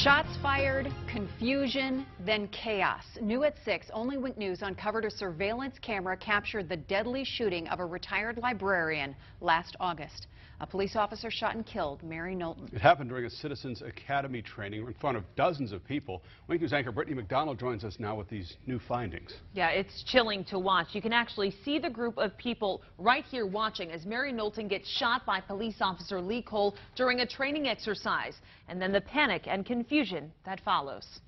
Shots fired, confusion, then chaos. New at 6, Only Wink News uncovered a surveillance camera captured the deadly shooting of a retired librarian last August. A police officer shot and killed Mary Knowlton. It happened during a Citizens Academy training in front of dozens of people. Wink News anchor Brittany McDonald joins us now with these new findings. Yeah, it's chilling to watch. You can actually see the group of people right here watching as Mary Knowlton gets shot by police officer Lee Coel during a training exercise, and then the panic and confusion that follows.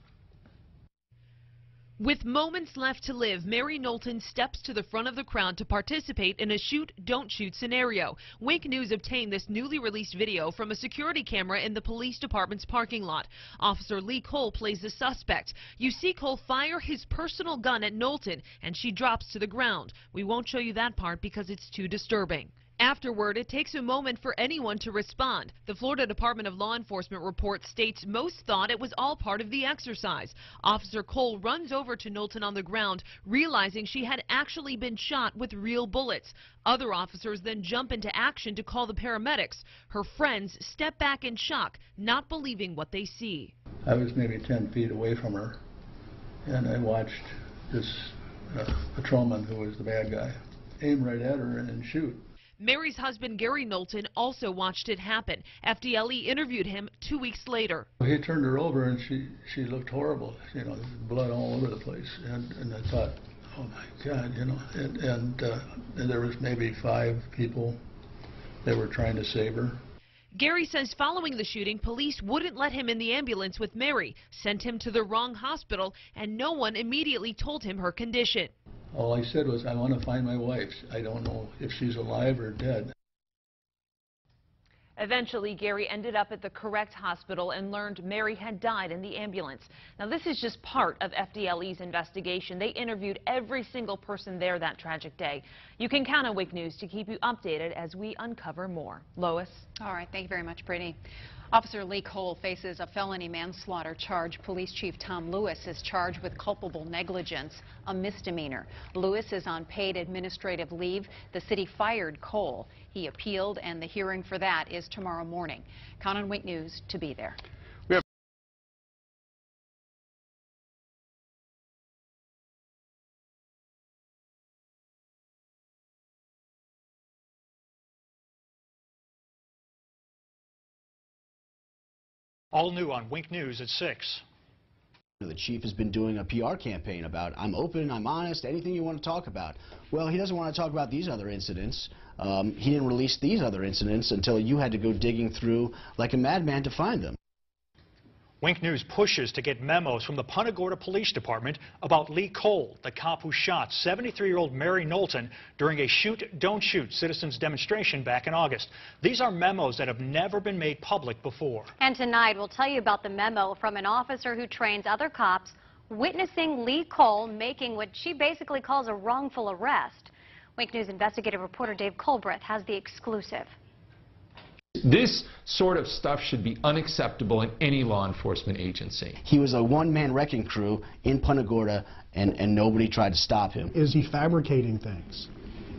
With moments left to live, Mary Knowlton steps to the front of the crowd to participate in a shoot-don't-shoot scenario. Wink News obtained this newly released video from a security camera in the police department's parking lot. Officer Lee Coel plays the suspect. You see Coel fire his personal gun at Knowlton, and she drops to the ground. We won't show you that part because it's too disturbing. Afterward, it takes a moment for anyone to respond. The Florida Department of Law Enforcement report states most thought it was all part of the exercise. Officer Coel runs over to Knowlton on the ground, realizing she had actually been shot with real bullets. Other officers then jump into action to call the paramedics. Her friends step back in shock, not believing what they see. I was maybe 10 feet away from her, and I watched this patrolman, who was the bad guy, aim right at her and shoot. Mary's husband, Gary Knowlton, also watched it happen. FDLE interviewed him 2 weeks later. He turned her over, and she looked horrible. You know, blood all over the place. And I thought, oh my God, you know. And there was maybe 5 people that were trying to save her. Gary says following the shooting, police wouldn't let him in the ambulance with Mary, sent him to the wrong hospital, and no one immediately told him her condition. All I said was, I want to find my wife. I don't know if she's alive or dead. Eventually, Gary ended up at the correct hospital and learned Mary had died in the ambulance. Now, this is just part of FDLE's investigation. They interviewed every single person there that tragic day. You can count on Wink News to keep you updated as we uncover more. Lois? All right, thank you very much, Brittany. Officer Lee Coel faces a felony manslaughter charge. Police Chief Tom Lewis is charged with culpable negligence, a misdemeanor. Lewis is on paid administrative leave. The city fired Coel. He appealed, and the hearing for that is tomorrow morning. Count on Wink News to be there. All new on Wink News at 6. The chief has been doing a PR campaign about, I'm open, I'm honest, anything you want to talk about. Well, he doesn't want to talk about these other incidents. He didn't release these other incidents until you had to go digging through like a madman to find them. Wink News pushes to get memos from the Punta Gorda Police Department about Lee Coel, the cop who shot 73-year-old Mary Knowlton during a shoot-don't-shoot citizens demonstration back in August. These are memos that have never been made public before. And tonight we'll tell you about the memo from an officer who trains other cops witnessing Lee Coel making what she basically calls a wrongful arrest. Wink News investigative reporter Dave Colbreth has the exclusive. This sort of stuff should be unacceptable in any law enforcement agency. He was a one-man wrecking crew in Punta Gorda, and nobody tried to stop him. Is he fabricating things?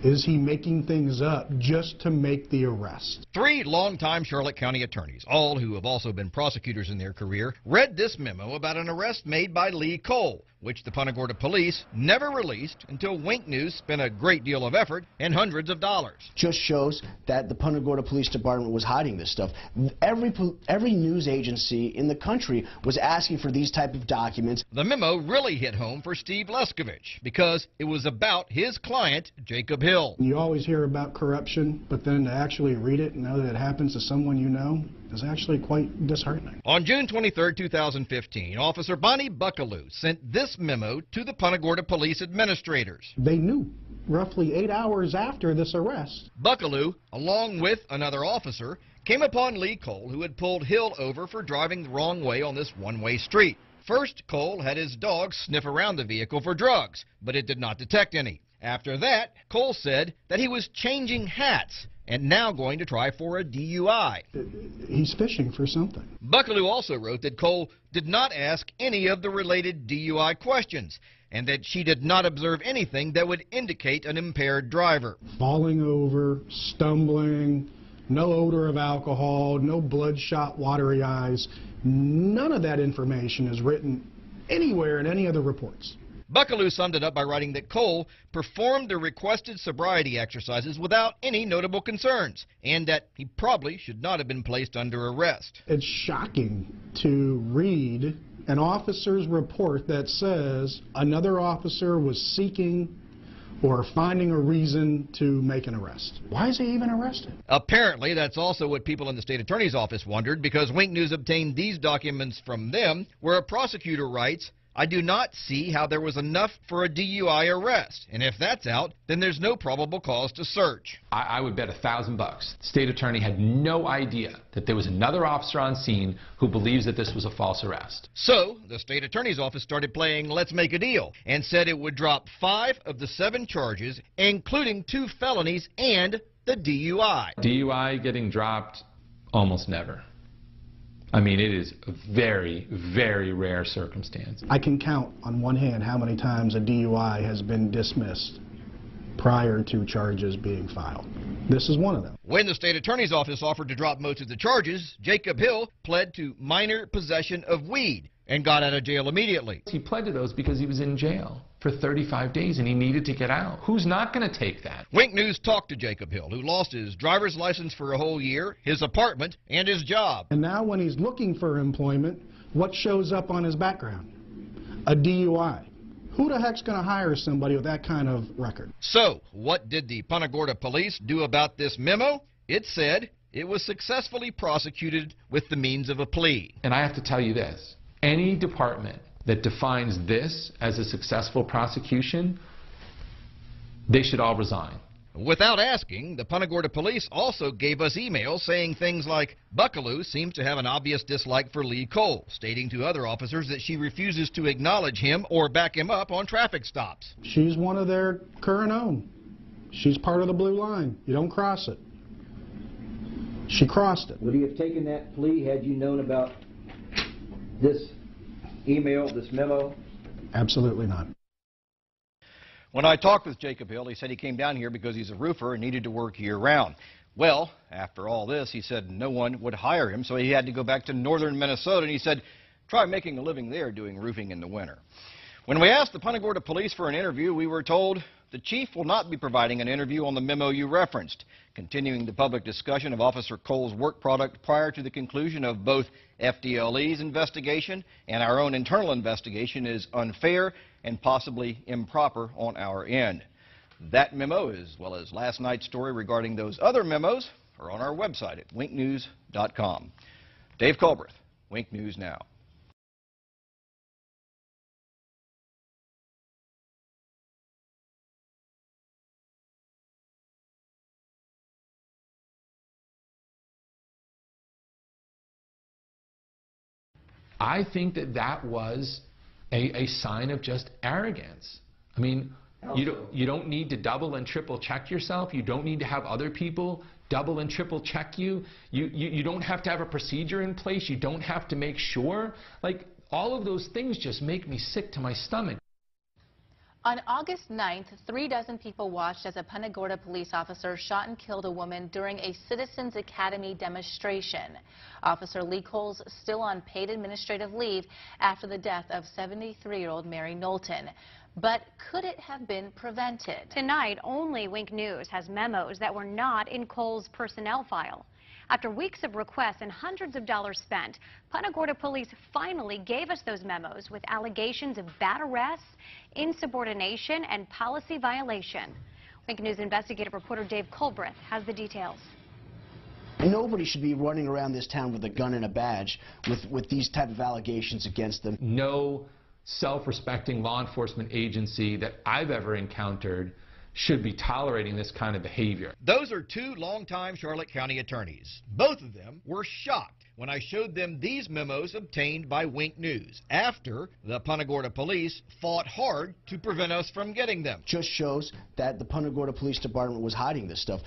Is he making things up just to make the arrest? 3 longtime Charlotte County attorneys, all who have also been prosecutors in their career, read this memo about an arrest made by Lee Coel, which the Punta Gorda police never released until Wink News spent a great deal of effort and hundreds of dollars. Just shows that the Punta Gorda Police Department was hiding this stuff. Every news agency in the country was asking for these type of documents. The memo really hit home for Steve Leskovich because it was about his client, Jacob Hill. You always hear about corruption, but then to actually read it and know that it happens to someone you know is actually quite disheartening. On June 23, 2015, Officer Bonnie Buckaloo sent this memo to the Punta Gorda police administrators. They knew roughly 8 hours after this arrest. Buckaloo, along with another officer, came upon Lee Coel, who had pulled Hill over for driving the wrong way on this one-way street. First, Coel had his dog sniff around the vehicle for drugs, but it did not detect any. After that, Coel said that he was changing hats and now going to try for a DUI. He's fishing for something. Buckaloo also wrote that Coel did not ask any of the related DUI questions and that she did not observe anything that would indicate an impaired driver. Falling over, stumbling, no odor of alcohol, no bloodshot, watery eyes. None of that information is written anywhere in any of the reports. Buckaloo summed it up by writing that Cole performed the requested sobriety exercises without any notable concerns, and that he probably should not have been placed under arrest. It's shocking to read an officer's report that says another officer was seeking or finding a reason to make an arrest. Why is he even arrested? Apparently, that's also what people in the state attorney's office wondered, because Wink News obtained these documents from them, where a prosecutor writes, "I do not see how there was enough for a DUI arrest, and if that's out, then there's no probable cause to search." I would bet $1,000 the state attorney had no idea that there was another officer on scene who believes that this was a false arrest. So, the state attorney's office started playing Let's Make a Deal and said it would drop 5 of the 7 charges, including 2 felonies and the DUI. DUI getting dropped almost never. I mean, it is a very, very rare circumstance. I can count on one hand how many times a DUI has been dismissed prior to charges being filed. This is one of them. When the state attorney's office offered to drop most of the charges, Jacob Hill pled to minor possession of weed and got out of jail immediately. He pled to those because he was in jail for 35 days and he needed to get out. Who's not going to take that? Wink News talked to Jacob Hill, who lost his driver's license for a whole year, his apartment, and his job. And now when he's looking for employment, what shows up on his background? A DUI. Who the heck's going to hire somebody with that kind of record? So, what did the Punta Gorda police do about this memo? It said it was successfully prosecuted with the means of a plea. And I have to tell you this. Any department that defines this as a successful prosecution, they should all resign. Without asking, the Punta Gorda police also gave us emails saying things like, "Buckaloo seems to have an obvious dislike for Lee Cole," stating to other officers that she refuses to acknowledge him or back him up on traffic stops. She's one of their current own. She's part of the blue line. You don't cross it. She crossed it. Would he have taken that plea had you known about this email, this memo? Absolutely not. When I talked with Jacob Hill, he said he came down here because he's a roofer and needed to work year-round. Well, after all this, he said no one would hire him, so he had to go back to northern Minnesota, and he said, try making a living there doing roofing in the winter. When we asked the Punta Gorda police for an interview, we were told the chief will not be providing an interview on the memo you referenced. Continuing the public discussion of Officer Cole's work product prior to the conclusion of both FDLE's investigation and our own internal investigation is unfair and possibly improper on our end. That memo, as well as last night's story regarding those other memos, are on our website at winknews.com. Dave Culbreth, Wink News Now. I think that that was a sign of just arrogance. I mean, you don't need to double and triple check yourself. You don't need to have other people double and triple check you. You don't have to have a procedure in place. You don't have to make sure. Like, all of those things just make me sick to my stomach. On August 9th, 3 dozen people watched as a Punta Gorda police officer shot and killed a woman during a Citizens Academy demonstration. Officer Lee Cole's still on paid administrative leave after the death of 73-year-old Mary Knowlton. But could it have been prevented? Tonight, only Wink News has memos that were not in Cole's personnel file. After weeks of requests and hundreds of dollars spent, Punta Gorda police finally gave us those memos with allegations of bad arrests, insubordination, and policy violation. Wink News investigative reporter Dave Culbreth has the details. Nobody should be running around this town with a gun and a badge with these type of allegations against them. No self-respecting law enforcement agency that I've ever encountered should be tolerating this kind of behavior. Those are 2 longtime Charlotte County attorneys. Both of them were shocked when I showed them these memos obtained by Wink News after the Punta Gorda police fought hard to prevent us from getting them. Just shows that the Punta Gorda Police Department was hiding this stuff.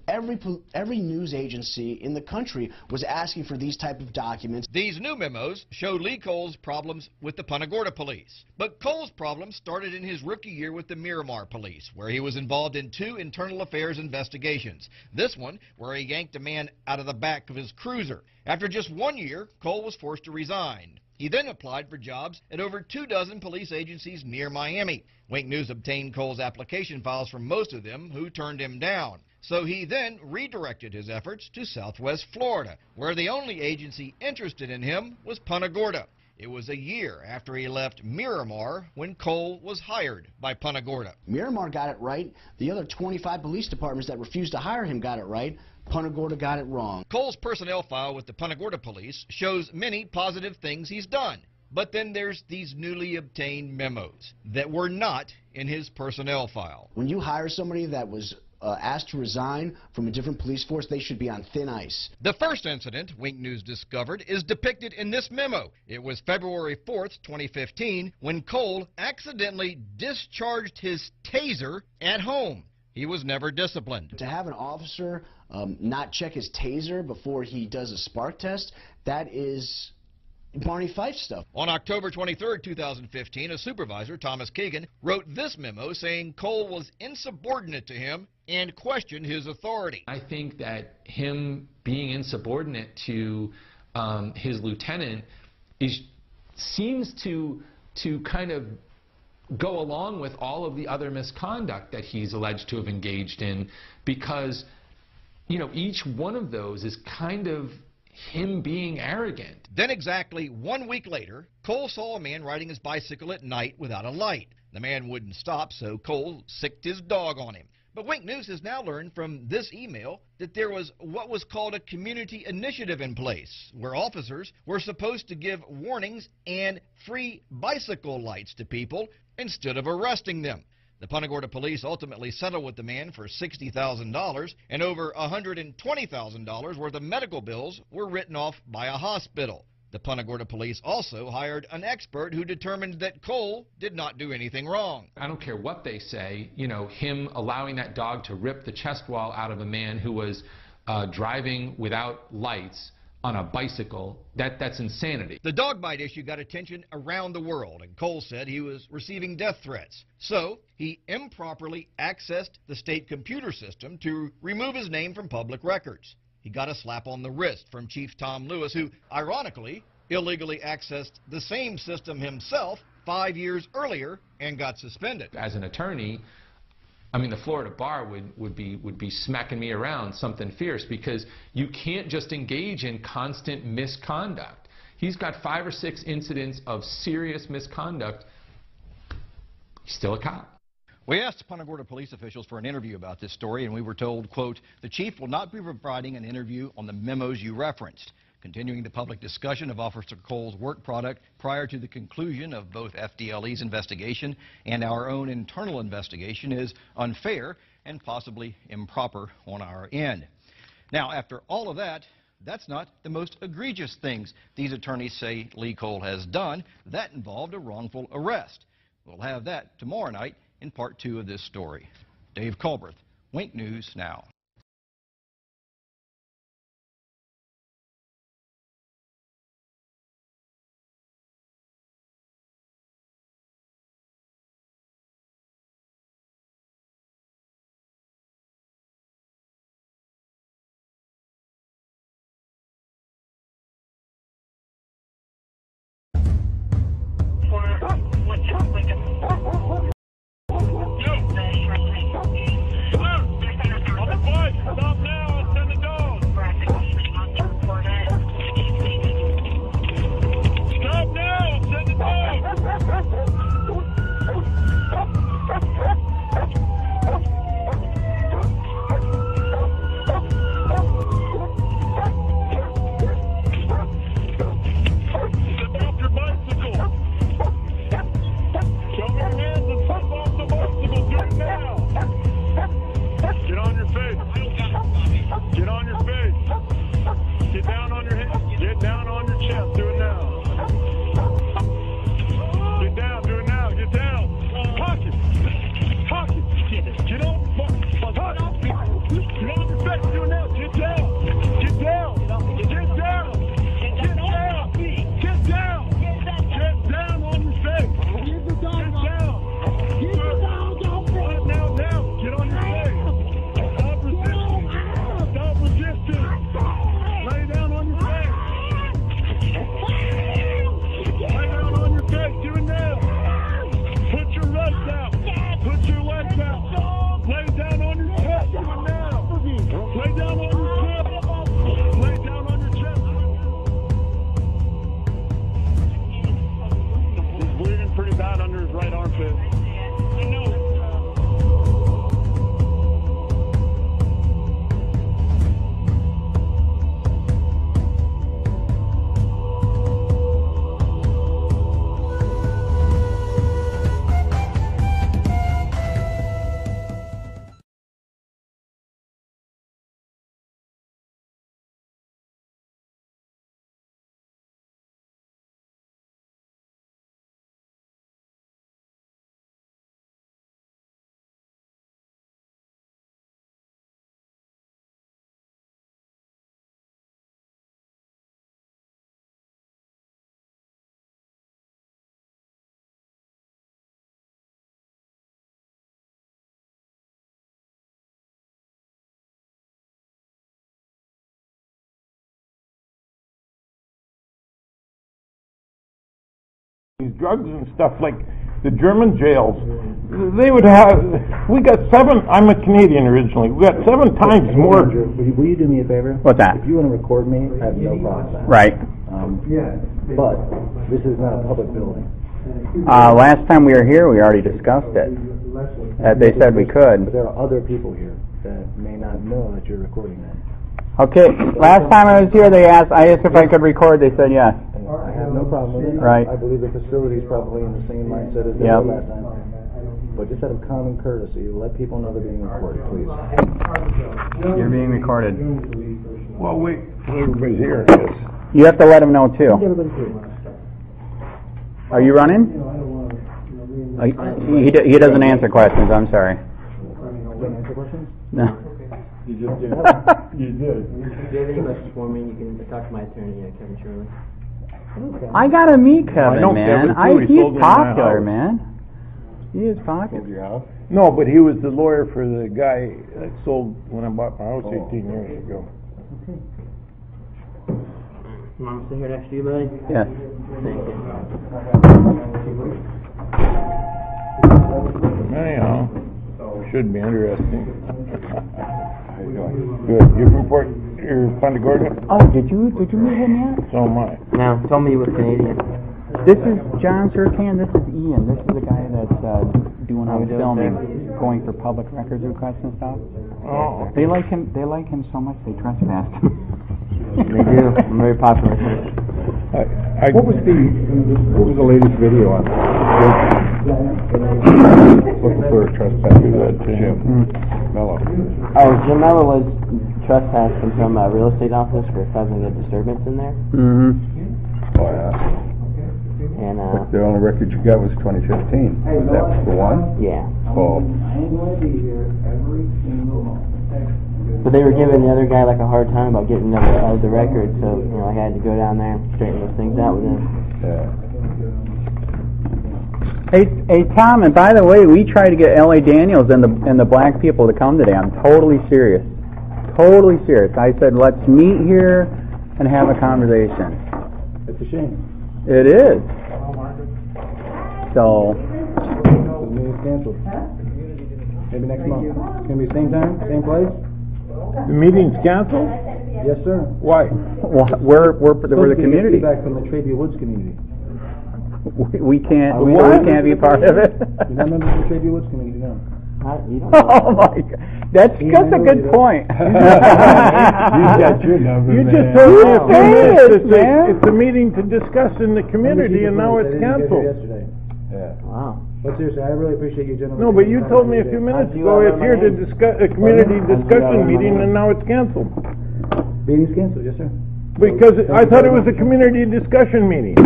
Every news agency in the country was asking for these type of documents. These new memos show Lee Cole's problems with the Punta Gorda police. But Cole's problems started in his rookie year with the Miramar police, where he was involved in 2 internal affairs investigations. This one, where he yanked a man out of the back of his cruiser. After just 1 year, Coel was forced to resign. He then applied for jobs at over 24 police agencies near Miami. Wink News obtained Coel's application files from most of them, who turned him down. So he then redirected his efforts to Southwest Florida, where the only agency interested in him was Punta Gorda. It was a year after he left Miramar when Coel was hired by Punta Gorda. Miramar got it right. The other 25 police departments that refused to hire him got it right. Punta Gorda got it wrong. Coel's personnel file with the Punta Gorda police shows many positive things he's done. But then there's these newly obtained memos that were not in his personnel file. When you hire somebody that was asked to resign from a different police force, they should be on thin ice. The first incident Wink News discovered is depicted in this memo. It was February 4th, 2015, when Coel accidentally discharged his taser at home. He was never disciplined. To have an officer not check his taser before he does a spark test, that is Barney Fife stuff. On October 23, 2015, a supervisor, Thomas Keegan, wrote this memo saying Coel was insubordinate to him and questioned his authority. I think that him being insubordinate to his lieutenant seems to kind of go along with all of the other misconduct that he's alleged to have engaged in, because, you know, each one of those is kind of him being arrogant. Then exactly 1 week later, Coel saw a man riding his bicycle at night without a light. The man wouldn't stop, so Coel sicked his dog on him. But Wink News has now learned from this email that there was what was called a community initiative in place, where officers were supposed to give warnings and free bicycle lights to people instead of arresting them. The Punta Gorda police ultimately settled with the man for $60,000, and over $120,000 worth of medical bills were written off by a hospital. The Punta Gorda police also hired an expert who determined that Coel did not do anything wrong. I don't care what they say, you know, him allowing that dog to rip the chest wall out of a man who was driving without lights on a bicycle, that's insanity. The dog bite issue got attention around the world, and Coel said he was receiving death threats. So he improperly accessed the state computer system to remove his name from public records. He got a slap on the wrist from Chief Tom Lewis, who, ironically, illegally accessed the same system himself 5 years earlier and got suspended. As an attorney, I mean, the Florida bar would be smacking me around something fierce, because you can't just engage in constant misconduct. He's got 5 or 6 incidents of serious misconduct. He's still a cop. We asked Punta Gorda police officials for an interview about this story, and we were told, quote, "The chief will not be providing an interview on the memos you referenced. Continuing the public discussion of Officer Coel's work product prior to the conclusion of both FDLE's investigation and our own internal investigation is unfair and possibly improper on our end." Now, after all of that, that's not the most egregious things these attorneys say Lee Coel has done. That involved a wrongful arrest. We'll have that tomorrow night in part 2 of this story. Dave Culbreth, Wink News Now. these drugs and stuff like the German jails, they would have, we got 7, I'm a Canadian originally, we got 7 times more. Will you do me a favor? What's that? If you want to record me, I have no problem with that. Right. But this is not a public building. Last time we were here, we already discussed it. They said we could. But there are other people here that may not know that you're recording them. Okay, last time I was here, I asked if I could record, they said yes. I have no problem with it. Right. I believe the facility is probably in the same mindset as they were last time. But just out of common courtesy, let people know they're being recorded, please. You're being recorded. Well, wait, everybody's here. You have to let them know too. Are you running? He doesn't answer questions, I'm sorry. Don't answer questions? No. You just did. You did. If you have any questions for me, you can talk to my attorney, Kevin Shirley. I gotta meet Kevin, man. He's popular, house. man. He is popular. Your house? No, but he was the lawyer for the guy that sold when I bought my house 18 years ago. Okay. You want me to sit here next to you, buddy? Yes. Thank you. Anyhow, should be interesting. Good. You're from Punta Gorda? Oh, did you meet him yet? So am I. No, tell me you were Canadian. This is John Sertan. This is Ian. This is the guy that's doing all the filming, going for public records requests and stuff. Oh. They like him. They like him so much they trespass him. They do. I'm very popular. What was the latest video on? Looking for a trespasser. Jim Mello. Oh, Jim Mello was trespassed from some real estate office for causing a disturbance in there. Mm-hmm. Oh yeah. And but the only record you got was 2015. That was the one? Yeah. Oh. But they were giving the other guy like a hard time about getting the record, so I had to go down there and straighten those things out with him. Yeah. Hey, Tom, and by the way, we tried to get L.A. Daniels and the black people to come today. I'm totally serious. Totally serious. I said, let's meet here and have a conversation. It's a shame. It is. So. The meeting's canceled. Maybe next month. It's going to be same time, same place? The meeting's canceled? Yes, sir. Why? We're the community. Feedback from the Traby Woods community. We can't be part of it. You're not members of the Traby Woods community, no. Oh my God, that's a good point. You got your number, man. You just told me a few minutes. It's a meeting to discuss in the community, and now it's canceled. Yeah. Wow. But seriously, I really appreciate you gentlemen. No, but you told me a few minutes ago it's here to discuss a community discussion meeting, and now it's canceled. Meeting's canceled, yes, sir. Because I thought it was a community discussion meeting.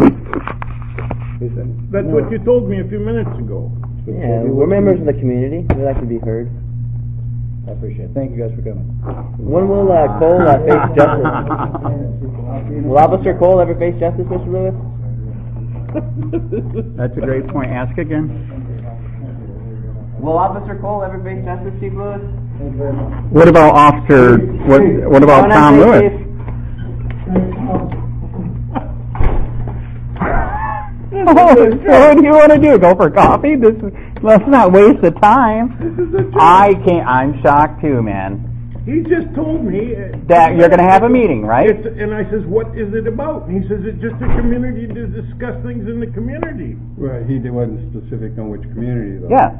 That's what you told me a few minutes ago. Yeah, we're members of the community. We like to be heard. I appreciate it. Thank you guys for coming. When will Cole face justice? Will Officer Cole ever face justice, Mr. Lewis? That's a great point. Ask again. Will Officer Cole ever face justice, Chief Lewis? What about Officer? What about Tom Lewis? So what do you want to do? Go for coffee? Let's not waste the time. I can't. I'm shocked too, man. He just told me that you're going to have a meeting, right? And I says, what is it about? And he says, it's just a community to discuss things in the community. Right. He wasn't specific on which community, though. Yeah.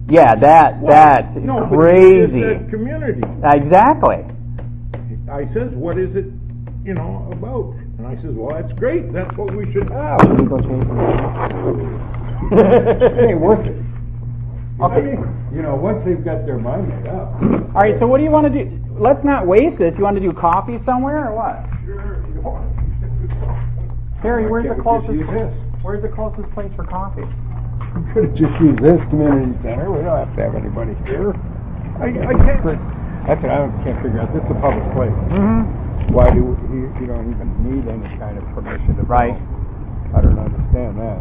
Yeah. That's crazy. But he community. Exactly. I says, what is it, about? And I says, well, that's great. That's what we should have. It ain't worth it. Okay. Once they've got their mind made up. All right, so what do you want to do? Let's not waste this. You want to do coffee somewhere or what? Sure. Harry, where's the closest place for coffee? We could have just used this community center. We don't have to have anybody here. I can't. That's what I can't figure out. This is a public place. Mm-hmm. Why do you don't even need any kind of permission to Right. I don't understand that.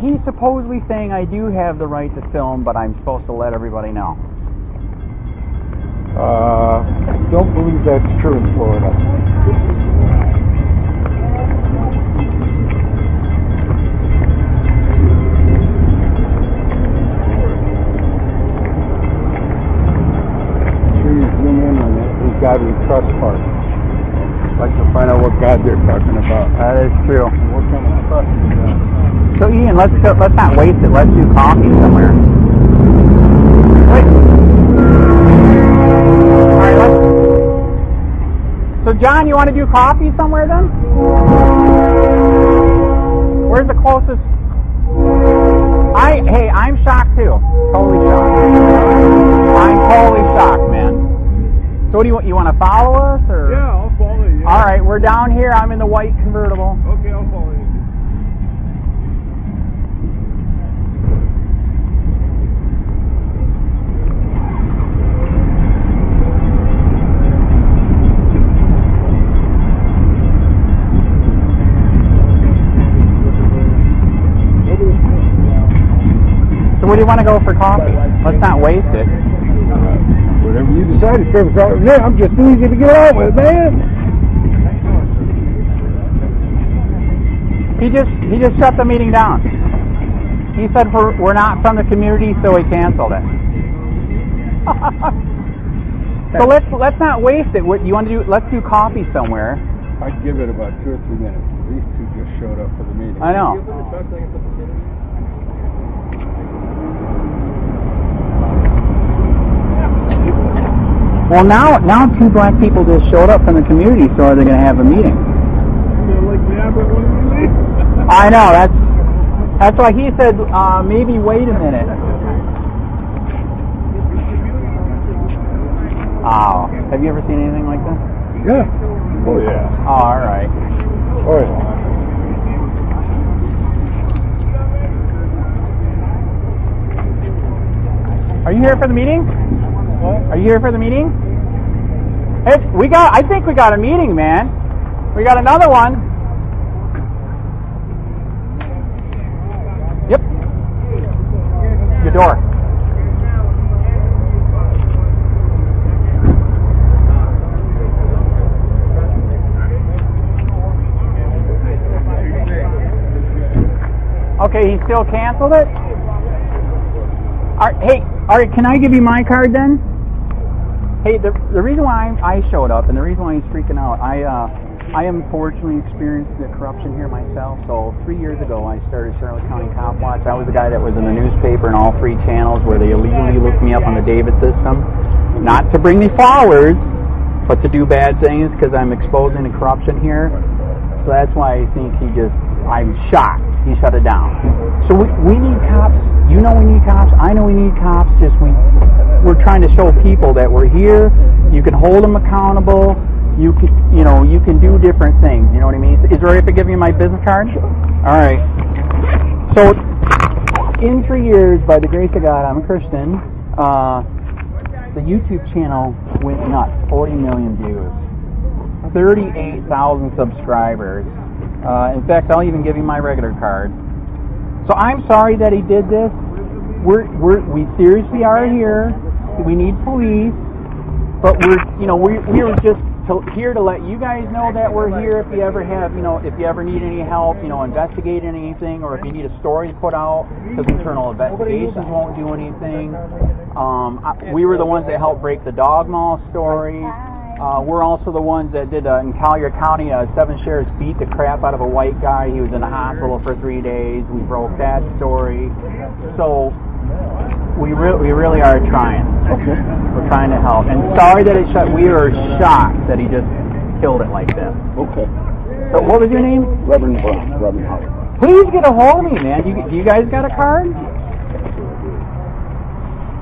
He's supposedly saying I do have the right to film, but I'm supposed to let everybody know. Don't believe that's true in Florida. God we trust part. I'd like to find out what God they're talking about. That is true. What kind of trust is that? So Ian, let's not waste it. Let's do coffee somewhere. Wait. All right, so John, you want to do coffee somewhere then? Where's the closest? Hey, I'm shocked too. Totally shocked. I'm totally shocked, man. So what do you want? You want to follow us or? Yeah, I'll follow you. All right, we're down here. I'm in the white convertible. Okay, I'll follow you. So where do you want to go for coffee? Let's not waste it. Whatever you decide, it's perfect. Man, I'm just easy to get along with, man. He just shut the meeting down. He said we're not from the community, so he canceled it. So let's not waste it. What you want to do? Let's do coffee somewhere. I'd give it about 2 or 3 minutes. These two just showed up for the meeting. I know. Well, now 2 black people just showed up from the community, so are they going to have a meeting? I know, that's why he said maybe wait a minute. Oh, have you ever seen anything like this? Yeah. Oh yeah. Oh, all right. Oh yeah. Are you here for the meeting? What? Are you here for the meeting? Hey, I think we got a meeting, man. We got another one. Yep. Your door. Okay, he still canceled it? All right, can I give you my card then? Hey, the reason why I showed up and the reason why he's freaking out, I unfortunately experienced the corruption here myself. So 3 years ago, I started Charlotte County COPWATCH. I was the guy that was in the newspaper and all 3 channels where they illegally looked me up on the David system. Not to bring me followers, but to do bad things because I'm exposing the corruption here. So that's why I think I'm shocked. He shut it down. So we need cops. You know we need cops. I know we need cops. We're trying to show people that we're here. You can hold them accountable. You can do different things. You know what I mean? Is it all right if I give you my business card? All right. So in 3 years, by the grace of God, I'm a Christian. The YouTube channel went nuts. 40 million views. 38,000 subscribers. In fact, I'll even give you my regular card. So I'm sorry that he did this. We seriously are here. We need police, but we were just here to let you guys know that we're here. If you ever have, if you ever need any help, investigating anything, or if you need a story put out, because internal investigations won't do anything. We were the ones that helped break the dog mall story. We're also the ones that did in Collier County, 7 sheriffs beat the crap out of a white guy. He was in the hospital for 3 days. We broke that story. So we really are trying. Okay. We're trying to help. And sorry that it shut. We were shocked that he just killed it like this. Okay. So what was your name? Reverend Brown. Reverend Howard. Please get a hold of me, man. Do you guys got a card?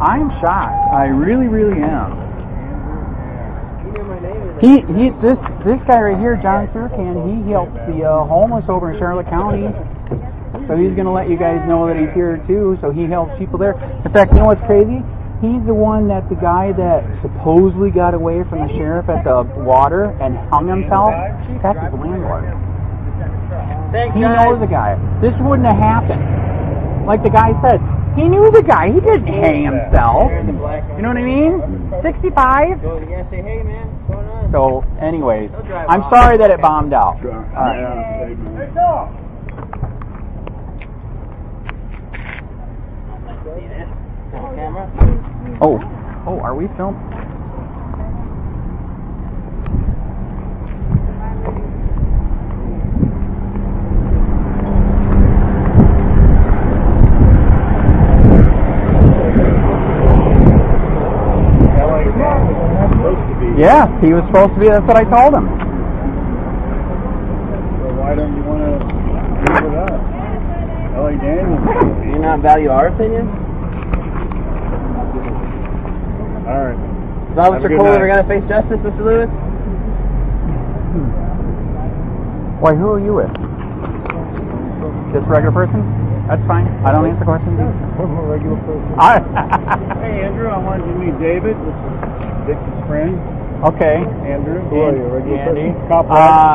I'm shocked. I really, really am. This guy right here, John Surcan, he helps the homeless over in Charlotte County. So he's going to let you guys know that he's here too. So he helps people there. In fact, you know what's crazy? He's the one that the guy that supposedly got away from the sheriff at the water and hung himself. That's his landlord. He knows the guy. This wouldn't have happened. Like the guy said, he knew the guy. He didn't hang himself. You know what I mean? 65. So, anyways, I'm sorry that it bombed out. All right. Oh, are we filming? Yeah, he was supposed to be. That's what I told him. So why don't you want to leave it up? L.A. Daniels. Do you not value our opinion? All right. Is Officer Coel ever going to face justice, Mr. Lewis? Why, who are you with? Just a regular person? That's fine. I don't answer questions. I'm a regular person. Hey, Andrew, I wanted you to meet David. This is Vicky's friend. Okay. Andrew. Who are you, a regular person?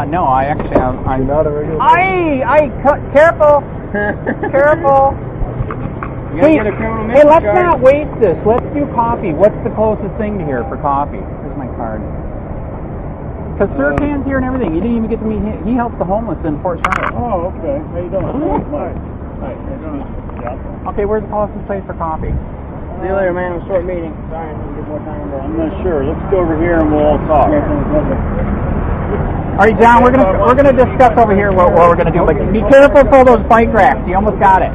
No, I actually am. I'm not a regular person. Careful. Careful. Hey, let's not waste this. Let's do coffee. What's the closest thing to here for coffee? Here's my card. Because Sirkan's here and everything. You didn't even get to meet him. He helps the homeless in Fort Charlotte. Oh, okay. How you doing? Hi. Hi. Okay, where's the closest place for coffee? See you later, man. It was a short meeting. Sorry, I didn't get more time. I'm not sure. Let's go over here and we'll all talk. All right, John. We're gonna discuss over here what we're gonna do. But be careful for those bike racks. You almost got it.